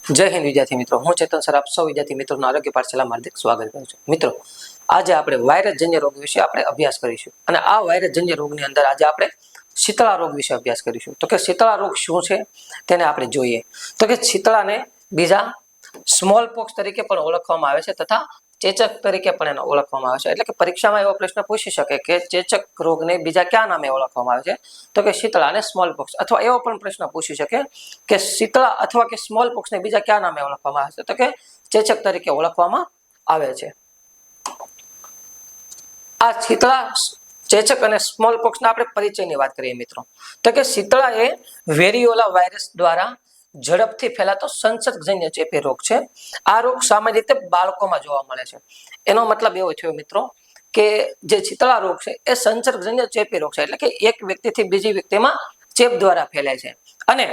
જય હિન્દ વિદ્યાર્થી મિત્રો, હું ચેતન સર આપ સૌ વિદ્યાર્થી મિત્રોનું આરોગ્ય પાઠશાળામાં હાર્દિક સ્વાગત કરું છું. મિત્રો, આજે આપણે વાયરસજન્ય રોગ વિશે આપણે અભ્યાસ કરીશું અને આ વાયરસજન્ય રોગની અંદર આજે આપણે શીતળા રોગ વિશે અભ્યાસ કરીશું. તો કે શીતળા રોગ શું છે તેને આપણે જોઈએ. તો કે શીતળાને બીજા સ્મોલ પોક્સ તરીકે પણ ઓળખવામાં આવે છે તથા ચેચક તરીકે પણ એને ઓળખવામાં આવે છે. એટલે કે પરીક્ષામાં એવો પ્રશ્ન પૂછી શકે કે ચેચક રોગને બીજા કયા નામે ઓળખવામાં આવે છે? તો કે શીતળા અને સ્મોલ પોક્સ. અથવા એવો પણ પ્રશ્ન પૂછી શકે કે શીતળા અથવા કે સ્મોલ પોક્સને બીજા કયા નામે ઓળખવામાં આવે છે? તો કે ચેચક તરીકે ઓળખવામાં આવે છે. આ શીતળા, ચેચક અને સ્મોલ પોક્સના આપણે પરિચયની વાત કરીએ મિત્રો. તો કે શીતળા એ વેરિયોલા વાયરસ દ્વારા ઝડપથી ફેલાતો સંસર્ગજન્ય ચેપી રોગ છે. આ રોગ સામાન્ય રીતે બાળકોમાં જોવા મળે છે. એનો મતલબ એવો થયો મિત્રો કે જે શીતળા રોગ છે એ સંસર્ગજન્ય ચેપી રોગ છે. એટલે કે એક વ્યક્તિથી બીજી વ્યક્તિમાં ચેપ દ્વારા ફેલાય છે અને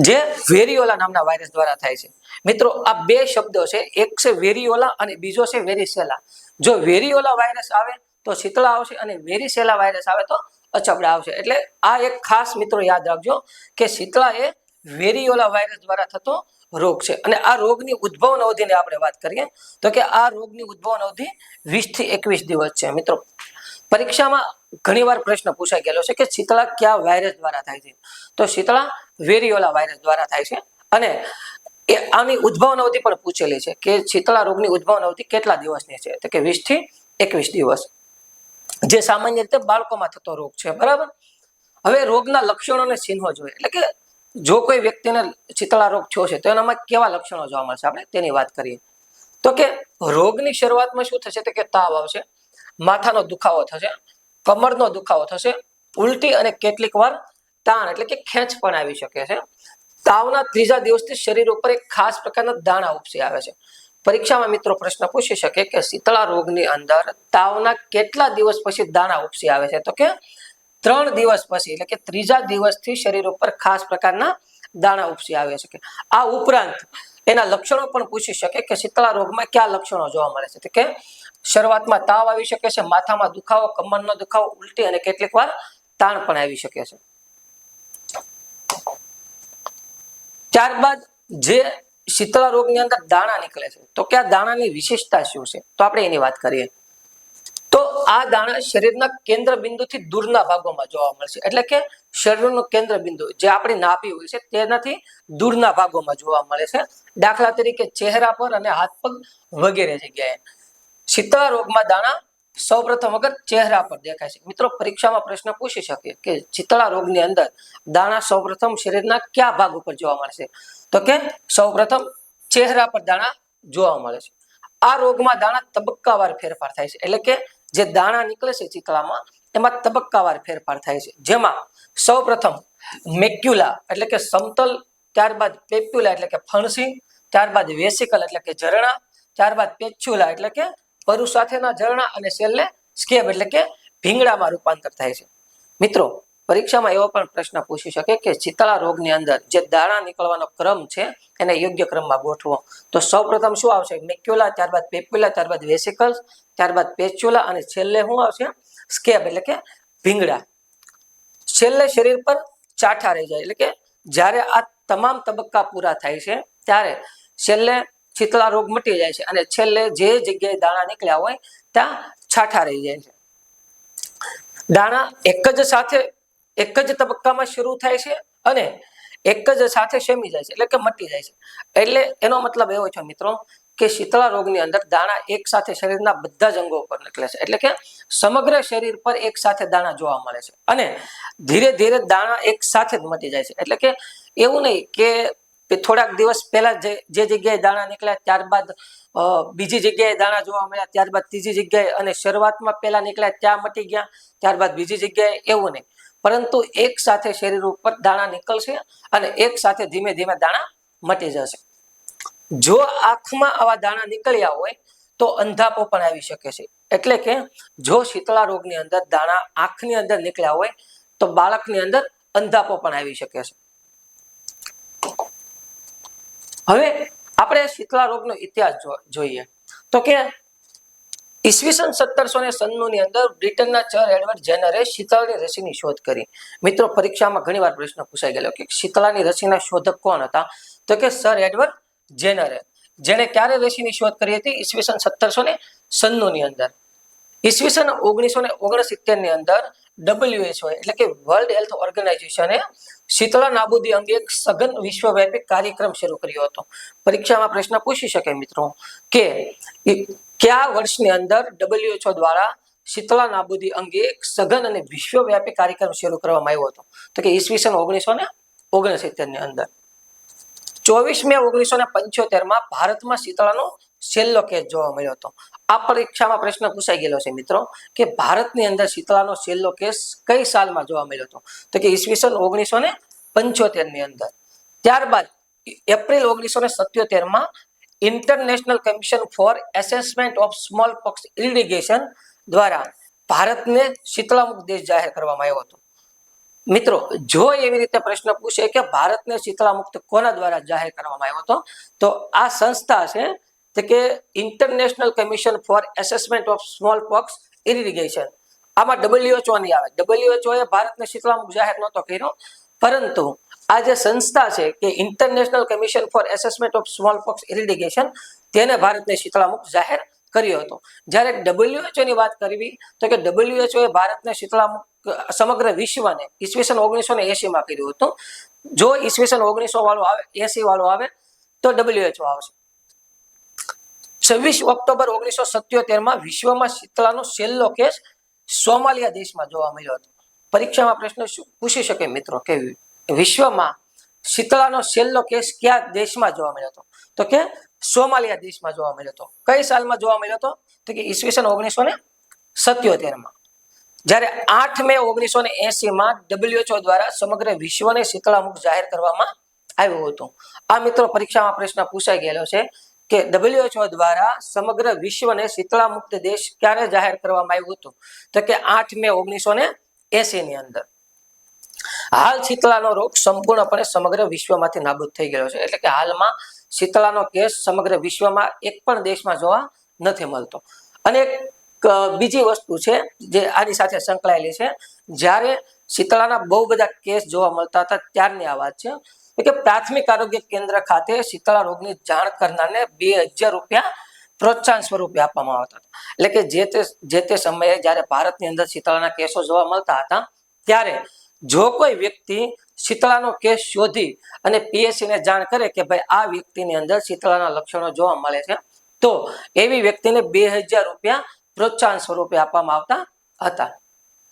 જે વેરિયોલા નામના વાયરસ દ્વારા થાય છે. મિત્રો, આ બે શબ્દો છે, એક છે વેરિયોલા અને બીજો છે વેરીસેલા. જો વેરિયોલા વાયરસ આવે તો શીતળા આવશે અને વેરીસેલા વાયરસ આવે તો અચબડા આવશે. એટલે આ એક ખાસ મિત્રો યાદ રાખજો કે શીતળા એ વેરિયોલા વાયરસ દ્વારા થતો રોગ છે. અને આ રોગની ઉદ્ભવન અવધિની આપણે વાત કરીએ તો કે આ રોગની ઉદ્ભવન અવધિ 20 થી 21 દિવસ છે. મિત્રો, પરીક્ષામાં ઘણીવાર પ્રશ્ન પૂછાઈ ગયેલો છે કે શીતળા કયા વાયરસ દ્વારા થાય છે? તો શીતળા વેરિયોલા વાયરસ દ્વારા થાય છે અને આની ઉદ્ભવન અવધિ પણ પૂછેલી છે કે શીતળા રોગની ઉદ્ભવન અવધિ કેટલા દિવસની છે? તો કે 20 થી 21 દિવસ, જે સામાન્ય રીતે બાળકોમાં થતો રોગ છે. બરાબર. હવે રોગના લક્ષણો અને ચિહ્નો જોઈએ. એટલે કે જો કોઈ વ્યક્તિને શીતળા રોગ થયો છે તો એનામાં કેવા લક્ષણો જોવા મળશે, આપણે તેની વાત કરીએ. તો કે રોગની શરૂઆતમાં શું થશે? તો કે તાવ આવશે, માથાનો દુખાવો થશે, કમરનો દુખાવો થશે, ઉલટી અને કેટલીક વાર તાણ એટલે કે ખેંચ પણ આવી શકે છે. તાવના ત્રીજા દિવસથી શરીર ઉપર એક ખાસ પ્રકારના દાણા ઉપસી આવે છે. પરીક્ષામાં મિત્રો પ્રશ્ન પૂછી શકે કે શીતળા રોગની અંદર તાવના કેટલા દિવસ પછી દાણા ઉપસી આવે છે? તો કે 3 દિવસ પછી, એટલે કે ત્રીજા દિવસથી શરીર ઉપર ખાસ પ્રકારના દાણા ઉપસી આવે છે. આ ઉપરાંત એના લક્ષણો પણ પૂછી શકે કે શીતળા રોગમાં કયા લક્ષણો જોવા મળે છે? તો કે શરૂઆતમાં તાવ આવી શકે છે, માથામાં દુખાવો, કમરનો દુખાવો, ઉલટી અને કેટલીક વાર તાણ પણ આવી શકે છે. ત્યારબાદ જે શીતળા રોગની અંદર દાણા નીકળે છે તો કે આ દાણાની વિશેષતા શું છે? તો આપણે એની વાત કરીએ તો આ દાણા શરીરના કેન્દ્ર બિંદુથી દૂરના ભાગોમાં જોવા મળશે. એટલે કે શરીરનું કેન્દ્ર બિંદુ જે આપણી નાભી હોય છે તેનાથી દૂરના ભાગોમાં જોવા મળે છે. દાખલા તરીકે ચહેરા પર અને હાથ પગ વગેરે જગ્યાએ. શીતળા રોગમાં દાણા સૌપ્રથમ વગર ચહેરા પર દેખાય છે. મિત્રો, પરીક્ષામાં પ્રશ્ન પૂછી શકે કે શીતળા રોગની અંદર દાણા સૌપ્રથમ શરીરના કયા ભાગ ઉપર જોવા મળશે? તો કે સૌપ્રથમ ચહેરા પર દાણા જોવા મળે છે. આ રોગમાં દાણા તબક્કાવાર ફેરફાર થાય છે. એટલે કે જે દાણા નીકળે છે શીતળામાં એમાં તબક્કાવાર ફેરફાર થાય છે, જેમાં સૌપ્રથમ મેક્યુલા એટલે કે સમતલ, ત્યારબાદ પેપ્યુલા એટલે કે ફણસી, ત્યારબાદ વેસિકલ એટલે કે ઝરણા, ત્યારબાદ પેચ્યુલા એટલે કે પરુ સાથેના ઝરણા અને છેલ્લે સ્કેબ એટલે કે ભીંગડામાં રૂપાંતર થાય છે. મિત્રો, પરીક્ષામાં એવો પણ પ્રશ્ન પૂછી શકે કે શીતળા રોગની અંદર જે દાણા નીકળવાનો ક્રમ છે એને યોગ્ય ક્રમમાં ગોઠવો. તો સૌપ્રથમ શું આવશે? મેક્યુલા, ત્યારબાદ પેપ્યુલા, ત્યારબાદ વેસિકલ્સ, ત્યારબાદ પેચ્યુલા અને છેલ્લે શું આવશે? સ્કેબ એટલે કે ભીંગડા. છેલ્લે શરીર પર ચાઠા રહી જાય. એટલે કે જ્યારે આ તમામ તબક્કા પૂરા થાય છે ત્યારે છેલ્લે શીતળા રોગ મટી જાય છે અને છેલ્લે જે જગ્યાએ દાણા નીકળ્યા હોય ત્યાં છાઠા રહી જાય છે. દાણા એક જ તબક્કામાં શરૂ થાય છે અને એક જ સાથે શમી જાય છે, એટલે કે મટી જાય છે. એટલે એનો મતલબ એવો છે મિત્રો કે શીતળા રોગની અંદર દાણા એક સાથે શરીરના બધા જ અંગો ઉપર નીકળે છે. એટલે કે સમગ્ર શરીર પર એક સાથે દાણા જોવા મળે છે અને ધીરે ધીરે દાણા એક સાથે જ મટી જાય છે. એટલે કે એવું નહીં કે થોડાક દિવસ પહેલા જે જગ્યાએ દાણા નીકળ્યા ત્યારબાદ બીજી જગ્યાએ દાણા જોવા મળ્યા, ત્યારબાદ ત્રીજી જગ્યાએ, અને શરૂઆતમાં પહેલા નીકળ્યા ત્યાં મટી ગયા, ત્યારબાદ બીજી જગ્યાએ, એવું નહીં. પરંતુ એક સાથે શરીર ઉપર દાણા નીકળશે અને એક સાથે ધીમે ધીમે દાણા મટી જશે. જો આંખમાં આવા દાણા નીકળ્યા હોય તો અંધાપો પણ આવી શકે છે. એટલે કે જો શીતળા રોગની અંદર દાણા આંખની અંદર નીકળ્યા હોય તો બાળકની અંદર અંધાપો પણ આવી શકે છે. હવે આપણે શીતળા રોગનો ઇતિહાસ જોઈએ તો કે ઈસવીસન 1796 ની અંદર બ્રિટનના સર એડવર્ડ જેનરે શીતળાની રસીની શોધ કરી. મિત્રો પરીક્ષામાં ઘણીવાર પ્રશ્ન પૂછાઈ ગયેલો કે શીતળાની રસીના શોધક કોણ હતા? તો કે સર એડવર્ડ જેનરે. જેણે ક્યારે રસીની શોધ કરી હતી? ઈસવીસન 1796 ની અંદર. ઈસવીસન 1969 ની અંદર WHO એટલે કે વર્લ્ડ હેલ્થ ઓર્ગેનાઇઝેશને શીતળા નાબૂદી અંગે એક સઘન વિશ્વવ્યાપી કાર્યક્રમ શરૂ કર્યો હતો. પરીક્ષામાં પ્રશ્ન પૂછી શકે મિત્રો કે કયા વર્ષની અંદર WHO દ્વારા શીતળા નાબૂદી અંગે એક સઘન અને વિશ્વવ્યાપી કાર્યક્રમ શરૂ કરવામાં આવ્યો હતો? તો કે ઈસવીસન 1969 ની અંદર. 24 મે 1975 માં ભારતમાં શીતળાનો છેલ્લો કેસ જોવા મળ્યો હતો. આ પરીક્ષામાં પ્રશ્ન પૂછાઈ ગયેલો છે મિત્રો કે ભારતની અંદર શીતળાનો છેલ્લો કેસ કઈ સાલમાં જોવા મળ્યો હતો? તો કે ઈસવીસન 1975 ની અંદર. ત્યારબાદ એપ્રિલ 1977 માં international commission four assessment of small POX irrigation દ્વારા ભારતને શીતળામુક્ત દેશ જાહેર કરવામાં આવ્યો હતો. મિત્રો જો એવી રીતે પ્રશ્ન પૂછે કે ભારતને શીતળામુક્ત કોના દ્વારા જાહેર કરવામાં આવ્યો હતો, તો આ સંસ્થા છે તે કે international commission four assessment of small POX irrigation. આમાં WHO નહીં આવે. WHO એ ભારતને શીતળામુક્ત જાહેર નહોતો કર્યો, પરંતુ આ જે સંસ્થા છે કે international commission four assessment of small POX irrigation તેને ભારતને શીતળામુક્ત જાહેર કર્યો હતો. જ્યારે WHO ની વાત કરવી તો કે WHO એ ભારતને શીતળામુક્ત સમગ્ર વિશ્વને ઈસવીસન 1980 માં કર્યું હતું. જો ઈસવીસન 1900 વાળો આવે 80 વાળો આવે તો WHO આવશે. 26 ઓક્ટોબર 1977 માં વિશ્વમાં શીતળાનો છેલ્લો કેસ સોમાલિયા દેશમાં જોવા મળ્યો હતો. પરીક્ષામાં પ્રશ્ન પૂછી શકે મિત્રો કે વિશ્વમાં શીતળાનો છેલ્લો કેસ કયા દેશમાં જોવા મળ્યો હતો? તો કે સોમાલિયા દેશમાં જોવા મળ્યો હતો. કઈ સાલમાં જોવા મળ્યો હતો? તો કે ઈસવીસન 1977 માં. જ્યારે 8 મે 1980 માં WHO દ્વારા સમગ્ર વિશ્વને શીતળામુક્ત જાહેર કરવામાં આવ્યું હતું. આ મિત્રો પરીક્ષામાં પ્રશ્ન પૂછાઈ ગયેલો છે કે WHO દ્વારા સમગ્ર વિશ્વને શીતળામુક્ત દેશ ક્યારે જાહેર કરવામાં આવ્યું હતું? તો કે 8 મે 1980 ની અંદર. હાલ શીતળાનો રોગ સંપૂર્ણપણે સમગ્ર વિશ્વમાંથી નાબૂદ થઈ ગયો છે. એટલે કે હાલમાં શીતળાનો કેસ સમગ્ર વિશ્વમાં એક પણ દેશમાં જોવા નથી મળતો. અને બીજી વસ્તુ છે જે આની સાથે સંકળાયેલી છે, જ્યારે શીતળાના બહુ બધા કેસ જોવા મળતા હતા ત્યારની આ વાત છે કે પ્રાથમિક આરોગ્ય કેન્દ્ર ખાતે શીતળા રોગની જાણ કરનારને 2000 રૂપિયા પ્રોત્સાહન સ્વરૂપે આપવામાં આવતા હતા. એટલે કે જે તે સમયે જ્યારે ભારતની અંદર શીતળાના કેસો જોવા મળતા હતા ત્યારે જો કોઈ વ્યક્તિ શીતળાનો કેસ શોધી અને PSC ને જાણ કરે કે ભાઈ આ વ્યક્તિની અંદર શીતળાના લક્ષણો જોવા મળે છે, તો એવી વ્યક્તિને 2000 રૂપિયા પ્રોત્સાહન સ્વરૂપે આપવામાં આવતા હતા.